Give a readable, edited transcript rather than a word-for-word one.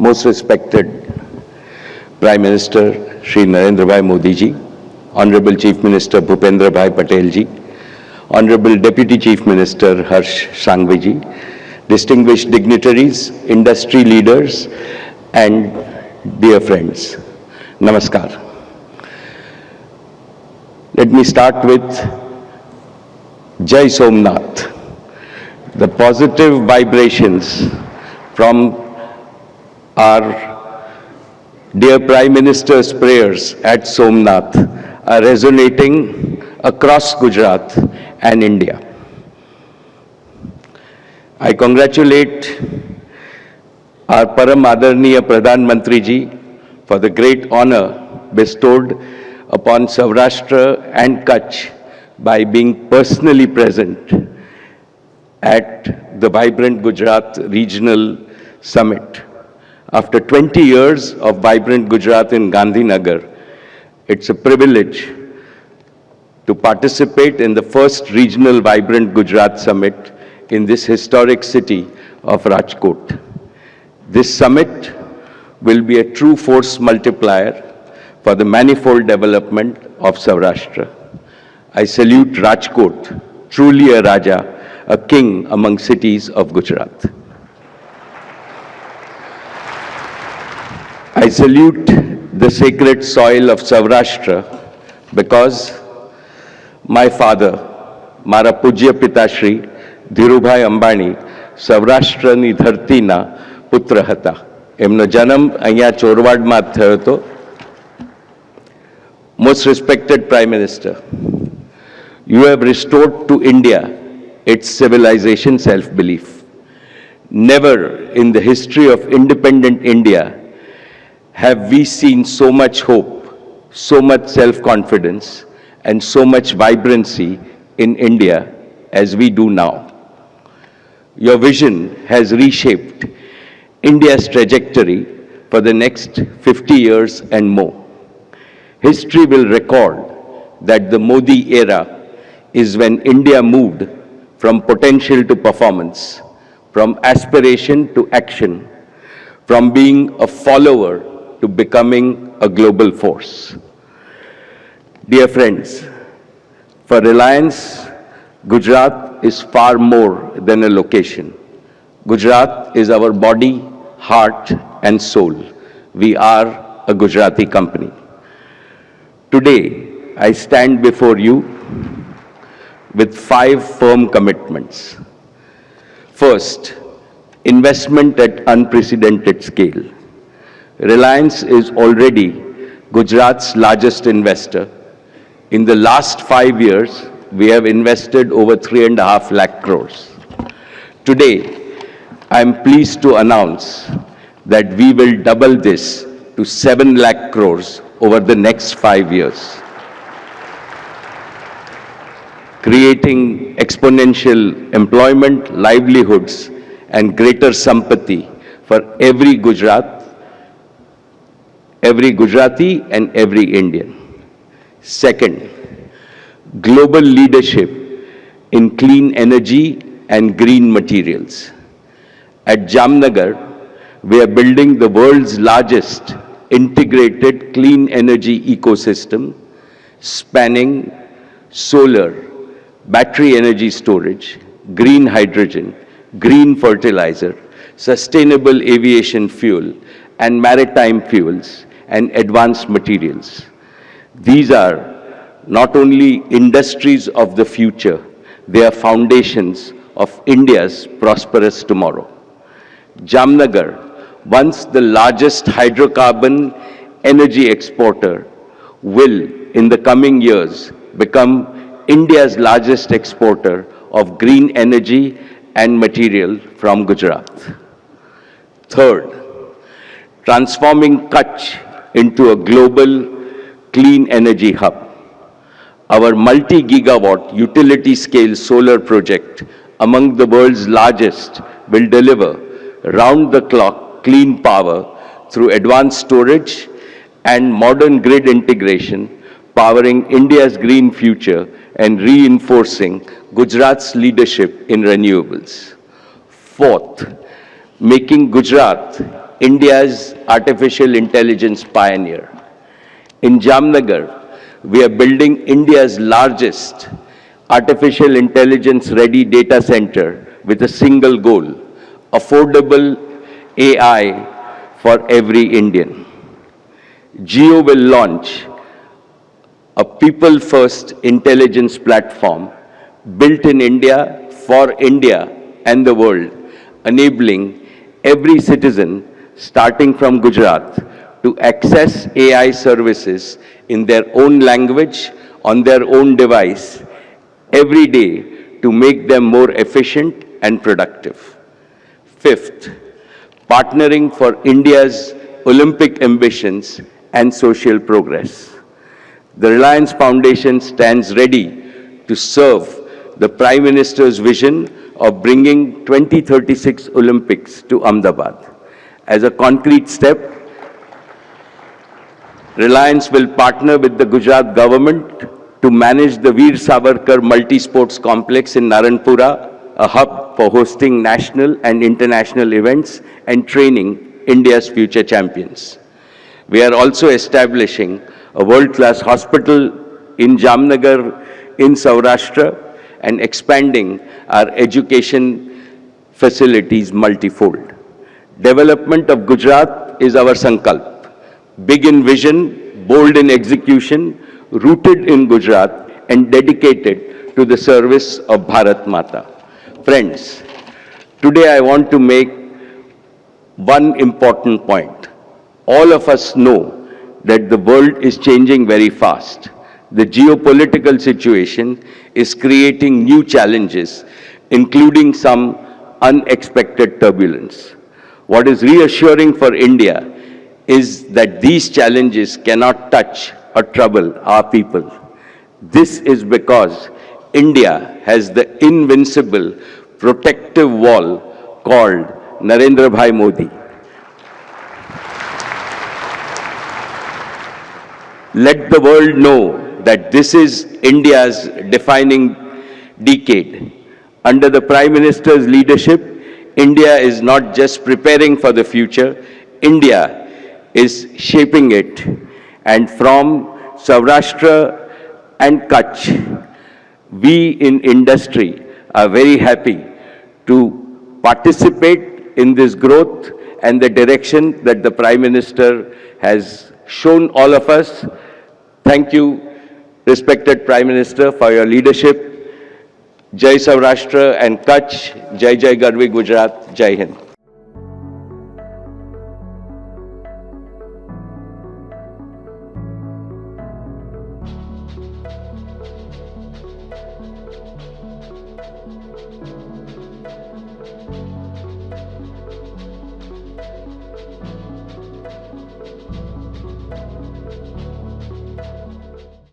Most respected Prime Minister Shri Narendra Bhai Modi ji, Honorable Chief Minister Bhupendra Bhai Patel ji, Honorable Deputy Chief Minister Harsh Sanghvi ji, distinguished dignitaries, industry leaders, and dear friends, Namaskar. Let me start with Jai Somnath. The positive vibrations from our dear Prime Minister's prayers at Somnath are resonating across Gujarat and India. I congratulate our Param Adarniya Pradhan Mantri ji for the great honor bestowed upon Saurashtra and Kutch by being personally present at the Vibrant Gujarat Regional Summit. After 20 years of Vibrant Gujarat in Gandhinagar, it's a privilege to participate in the first regional Vibrant Gujarat Summit in this historic city of Rajkot. This summit will be a true force multiplier for the manifold development of Saurashtra. I salute Rajkot, truly a Raja, a king among cities of Gujarat. I salute the sacred soil of Saurashtra because my father, Mara Pujya Pitashri, Dhirubhai Ambani, Saurashtraની ધરતીના પુત્ર હતા. એમનો જન્મ અહીંયા ચોરવાડમાં થયો હતો. Most respected Prime Minister, you have restored to India its civilization self-belief. Never in the history of independent India have we seen so much hope, so much self-confidence, and so much vibrancy in India as we do now. Your vision has reshaped India's trajectory for the next 50 years and more. History will record that the Modi era is when India moved from potential to performance, from aspiration to action, from being a follower to becoming a global force. Dear friends, for Reliance, Gujarat is far more than a location. Gujarat is our body, heart, and soul. We are a Gujarati company. Today, I stand before you with 5 firm commitments. First, investment at unprecedented scale. Reliance is already Gujarat's largest investor. In the last 5 years, we have invested over 3.5 lakh crores. Today, I am pleased to announce that we will double this to 7 lakh crores over the next 5 years, creating exponential employment, livelihoods, and greater sampati for every Gujarati and every Indian. Second, global leadership in clean energy and green materials. At Jamnagar, we are building the world's largest integrated clean energy ecosystem spanning solar, battery energy storage, green hydrogen, green fertilizer, sustainable aviation fuel, and maritime fuels and advanced materials. These are not only industries of the future, they are foundations of India's prosperous tomorrow. Jamnagar, once the largest hydrocarbon energy exporter, will in the coming years become India's largest exporter of green energy and material from Gujarat. Third, transforming Kutch into a global clean energy hub. Our multi-gigawatt utility-scale solar project, among the world's largest, will deliver round-the-clock clean power through advanced storage and modern grid integration, powering India's green future and reinforcing Gujarat's leadership in renewables. Fourth, making Gujarat India's artificial intelligence pioneer. In Jamnagar, we are building India's largest artificial intelligence ready data center with a single goal: affordable AI for every Indian. Jio will launch a people-first intelligence platform built in India for India and the world, enabling every citizen, starting from Gujarat, to access AI services in their own language, on their own device, every day to make them more efficient and productive. Fifth, partnering for India's Olympic ambitions and social progress. The Reliance Foundation stands ready to serve the Prime Minister's vision of bringing 2036 Olympics to Ahmedabad. As a concrete step, Reliance will partner with the Gujarat government to manage the Veer Savarkar Multi-Sports Complex in Naranpura, a hub for hosting national and international events and training India's future champions. We are also establishing a world-class hospital in Jamnagar in Saurashtra and expanding our education facilities multifold. Development of Gujarat is our sankalp. Big in vision, bold in execution, rooted in Gujarat and dedicated to the service of Bharat Mata. Friends, today I want to make one important point. All of us know that the world is changing very fast. The geopolitical situation is creating new challenges, including some unexpected turbulence. What is reassuring for India is that these challenges cannot touch or trouble our people. This is because India has the invincible protective wall called Narendra Bhai Modi. Let the world know that this is India's defining decade. Under the Prime Minister's leadership, India is not just preparing for the future, India is shaping it. And from Saurashtra and Kutch, we in industry are very happy to participate in this growth and the direction that the Prime Minister has shown all of us. Thank you, respected Prime Minister, for your leadership. Jai Saurashtra and Kutch, Jai Jai Garvi Gujarat, Jai Hind.